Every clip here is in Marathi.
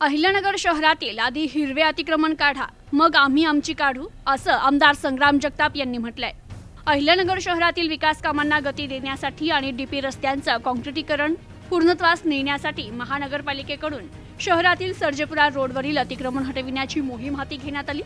अहिल्यानगर शहरातील आधी हिरवे अतिक्रमण काढा, मग आम्ही आमची काढू, असं आमदार संग्राम जगताप यांनी म्हटलंय. अहिल्यानगर शहरातील विकास कामांना गती देण्यासाठी आणि डीपी रस्त्यांचं काँक्रिटीकरण पूर्णत्वास नेण्यासाठी महानगरपालिकेकडून शहरातील सर्जेपुरा रोडवरील अतिक्रमण हटविण्याची मोहीम हाती घेण्यात आली.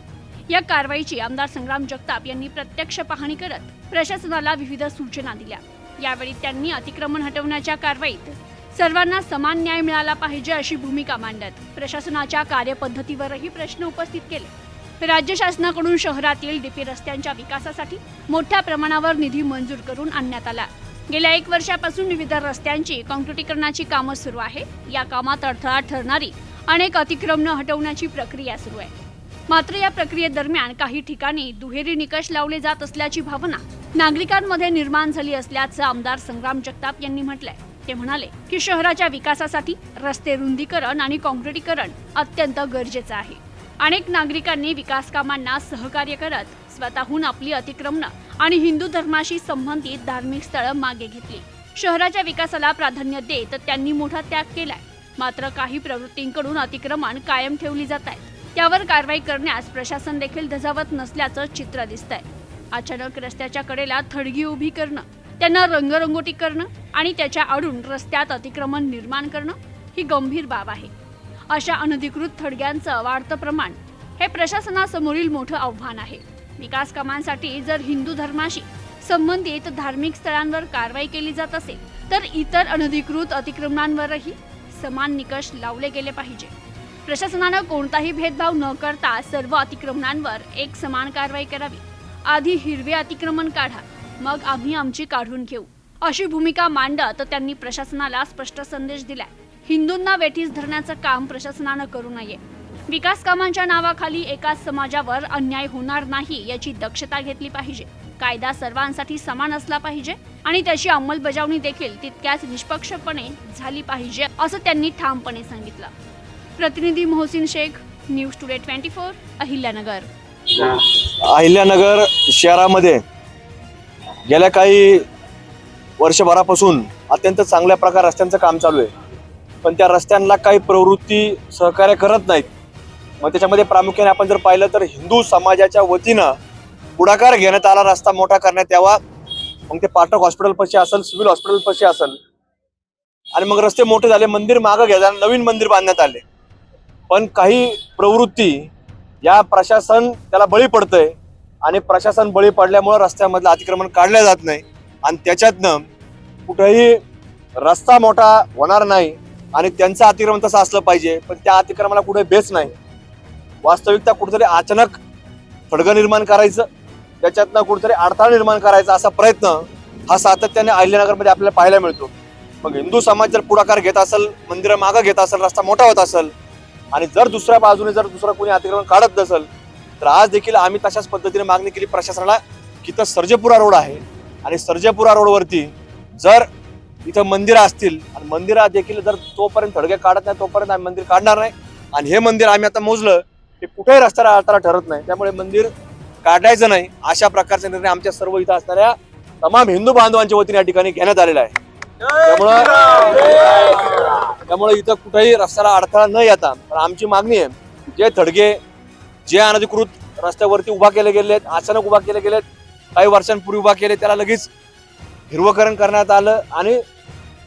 या कारवाईची आमदार संग्राम जगताप यांनी प्रत्यक्ष पाहणी करत प्रशासनाला विविध सूचना दिल्या. यावेळी त्यांनी अतिक्रमण हटवण्याच्या कारवाईत सर्वांना समान न्याय मिळाला पाहिजे अशी भूमिका मांडत प्रशासनाच्या कार्यपद्धतीवरही प्रश्न उपस्थित केले. राज्य शासनाकडून शहरातील डीपी रस्त्यांच्या विकासासाठी मोठ्या प्रमाणावर निधी मंजूर करून आणण्यात आला. गेल्या 1 वर्षापासून विविध रस्त्यांची काँक्रिटीकरणाची कामं सुरू आहे. या कामात अडथळा ठरणारी अनेक अतिक्रमणं हटवण्याची प्रक्रिया सुरू आहे. मात्र या प्रक्रियेदरम्यान काही ठिकाणी दुहेरी निकष लावले जात असल्याची भावना नागरिकांमध्ये निर्माण झाली असल्याचं आमदार संग्राम जगताप यांनी म्हटलंय. ते म्हणाले की शहराच्या विकासासाठी रस्ते रुंदीकरण आणि काँक्रिटीकरण अत्यंत गरजेचं आहे. अनेक नागरिकांनी विकास कामांना सहकार्य करत स्वतःहून आपली अतिक्रमणं आणि हिंदू धर्माशी संबंधित धार्मिक स्थळं मागे घेतली. शहराच्या विकासाला प्राधान्य देत त्यांनी मोठा त्याग केलाय. मात्र काही प्रवृत्तींकडून अतिक्रमण कायम ठेवली जात आहेत. त्यावर कारवाई करण्यास प्रशासन देखील धजावत नसल्याचं चित्र दिसतंय. अचानक रस्त्याच्या कडेला थडगी उभी करणं, त्यांना रंगरंगोटी करणं आणि त्याच्या आडून रस्त्यात अतिक्रमण निर्माण करणं ही गंभीर बाब आहे. अशा अनधिकृत थडग्यांचं वाढतं प्रमाण हे प्रशासनासमोरील मोठं आव्हान आहे. विकास कामांसाठी जर हिंदू धर्माशी संबंधित धार्मिक स्थळांवर कारवाई केली जात असेल तर इतर अनधिकृत अतिक्रमणांवरही समान निकष लावले गेले पाहिजे. प्रशासनानं कोणताही भेदभाव न करता सर्व अतिक्रमणांवर एक समान कारवाई करावी. आधी हिरवे अतिक्रमण काढा, मग आम्ही आमची काढून घेऊ, अशी भूमिका मांडत त्यांनी प्रशासनाला स्पष्ट संदेश दिलाय. हिंदूंना वेठीस धरण्याचं काम प्रशासनानं करू नये. विकास कामांच्या नावाखाली एकाच समाजावर अन्याय होणार नाही याची दक्षता घेतली पाहिजे. कायदा सर्वांसाठी समान असला पाहिजे आणि त्याची अंमलबजावणी देखील तितक्याच निष्पक्षपणे झाली पाहिजे, असं त्यांनी ठामपणे सांगितलं. प्रतिनिधी मोहसिन शेख, न्यूज टुडे 24, अहिल्यानगर. अहिल्यानगर शहरामध्ये गेल्या काही वर्षभरापासून अत्यंत चांगल्या प्रकारे रस्त्यांचं काम चालू आहे. पण त्या रस्त्यांना काही प्रवृत्ती सहकार्य करत नाहीत. मग त्याच्यामध्ये प्रामुख्याने आपण जर पाहिलं तर हिंदू समाजाच्या वतीनं पुढाकार घेण्यात आला, रस्ता मोठा करण्यात यावा. मग ते पाटक हॉस्पिटल पाशी असेल, सिव्हिल हॉस्पिटल पाशी असेल, आणि मग रस्ते मोठे झाले, मंदिर मागं घ्यायला नवीन मंदिर बांधण्यात आले. पण काही प्रवृत्ती या प्रशासन त्याला बळी पडतंय आणि प्रशासन बळी पडल्यामुळे रस्त्यामधलं अतिक्रमण काढलं जात नाही आणि त्याच्यातनं कुठेही रस्ता मोठा होणार नाही आणि त्यांचं अतिक्रमण तसं असलं पाहिजे. पण त्या अतिक्रमणाला कुठे बेस नाही. वास्तविकता कुठेतरी अचानक थडगं निर्माण करायचं, त्याच्यातनं कुठेतरी अडथळा निर्माण करायचा असा प्रयत्न हा सातत्याने अहिल्यानगरमध्ये आपल्याला पाहायला मिळतो. मग हिंदू समाज जर पुढाकार घेत असेल, मंदिरं मागं घेत असेल, रस्ता मोठा होत असेल आणि जर दुसऱ्या बाजूने जर दुसरं कोणी अतिक्रमण काढत नसेल तर आज देखील आम्ही तशाच पद्धतीने मागणी केली प्रशासनाला की इथं सर्जेपुरा रोड आहे आणि सर्जेपुरा रोडवरती जर इथं मंदिरं असतील आणि मंदिरात देखील जर तोपर्यंत थडगे काढत नाही तोपर्यंत आम्ही मंदिर काढणार नाही. आणि हे मंदिर आम्ही आता मोजलं की कुठेही रस्त्याला अडथळा ठरत नाही, त्यामुळे मंदिर काढायचं नाही अशा प्रकारचा निर्णय आमच्या सर्व इथं असणाऱ्या तमाम हिंदू बांधवांच्या वतीने या ठिकाणी घेण्यात आलेला आहे. त्यामुळे इथं कुठेही रस्त्याला अडथळा न येता पण आमची मागणी आहे जे थडगे जे अनधिकृत रस्त्यावरती उभा केले गेले आहेत, अचानक उभा केले गेलेत, काही वर्षांपूर्वी उभा केले, त्याला लगेच हिरवकरण करण्यात आलं आणि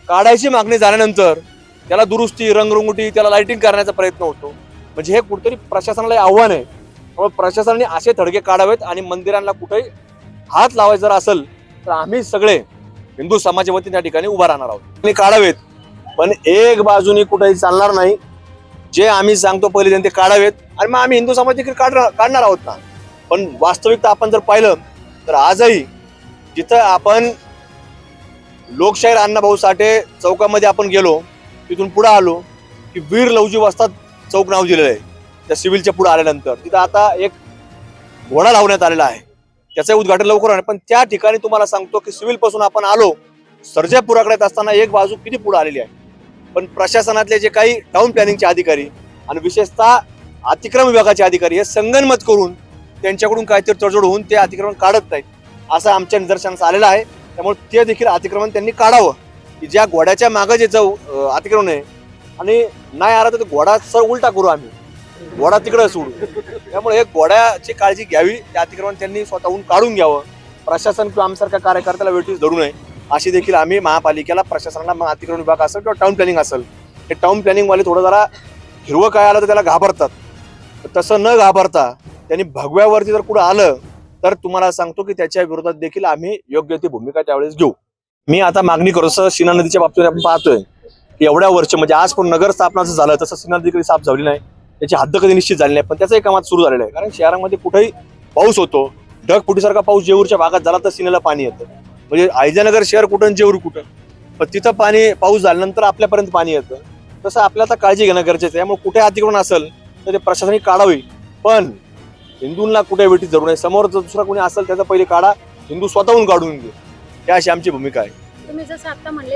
काढायची मागणी झाल्यानंतर त्याला दुरुस्ती, रंगरंगोटी, त्याला लाइटिंग करण्याचा प्रयत्न होतो. म्हणजे हे कुठेतरी प्रशासनाला आव्हान आहे. त्यामुळे प्रशासनाने असे थडगे काढावेत आणि मंदिरांना कुठेही हात लावायचा जर असेल तर आम्ही सगळे हिंदू समाजाच्या वतीने त्या ठिकाणी उभा राहणार आहोत आणि काढावेत. पण एक बाजूनी कुठेही चालणार नाही. जे आम्ही सांगतो पहिले ते काढावेत आणि मग आम्ही हिंदू समाज देखील काढणार आहोत ना. पण वास्तविकता आपण जर पाहिलं तर आजही जिथं आपण लोकशाहीर अण्णाभाऊ साठे चौकामध्ये आपण गेलो, तिथून पुढे आलो की वीर लवजी वस्ताद चौक नाव दिलेलं आहे. त्या सिव्हिलच्या पुढे आल्यानंतर तिथं आता एक घोडा लावण्यात आलेला आहे, त्याचं उद्घाटन लवकर होणार. पण त्या ठिकाणी तुम्हाला सांगतो की सिव्हिल पासून आपण आलो सर्जेपुराकडे येत असताना एक बाजू किती पुढे आलेली आहे. पण प्रशासनातले जे काही टाउन प्लॅनिंगचे अधिकारी आणि विशेषतः अतिक्रमण विभागाचे अधिकारी हे संगनमत करून त्यांच्याकडून काहीतरी तडजोड होऊन ते अतिक्रमण काढत नाहीत असं आमच्या निदर्शनास आलेलं आहे. त्यामुळे ते देखील अतिक्रमण त्यांनी काढावं की ज्या घोड्याच्या मागं जे अतिक्रमण आहे आणि नाही आला तर ते घोडा सर उलटा करू आम्ही, घोडा तिकडे सोडू. त्यामुळे हे घोड्याची काळजी घ्यावी, त्या अतिक्रमण त्यांनी स्वतःहून काढून घ्यावं. प्रशासन किंवा आमसारख्या कार्यकर्त्याला वेटीस धरू नये अशी देखील आम्ही महापालिकेला, प्रशासनाला, मग अतिक्रमण विभाग असेल किंवा टाउन प्लॅनिंग असेल, हे टाउन प्लॅनिंगवाले थोडं जरा हिरवं काय आलं तर त्याला घाबरतात. तसं न घाबरता त्यांनी भगव्यावरती जर कुठं आलं तर तुम्हाला सांगतो की त्याच्या विरोधात देखील आम्ही योग्य ती भूमिका त्यावेळेस घेऊ. मी आता मागणी करू, जसं सीना नदीच्या बाबतीत आपण पाहतोय की एवढ्या वर्ष म्हणजे आज पण नगर स्थापनाचं झालं तसं सीना नदी कधी साफ झाली नाही, त्याची हद्द कधी निश्चित झाली नाही, पण त्याचंही कामात सुरू झालेलं आहे. कारण शहरामध्ये कुठेही पाऊस होतो, ढगफुटीसारखा पाऊस जेऊरच्या भागात झाला तर सीनेला पाणी येतं. म्हणजे अहिल्यानगर शहर कुठं आणि जेऊर कुठं, पण तिथं पाणी पाऊस झाल्यानंतर आपल्यापर्यंत पाणी येतं. तसं आपल्याला आता काळजी घेणं गरजेचं आहे. त्यामुळे कुठे अतिक्रमण असेल तर ते प्रशासनाने काढावी, पण हिंदूंना कुठे वेटीत धरू नये. समोर जर दुसरा कोणी असेल त्याचा पहिले काढा, हिंदू स्वतःहून काढून घे, ही अशी आमची भूमिका आहे. तुम्ही जसं आता म्हणले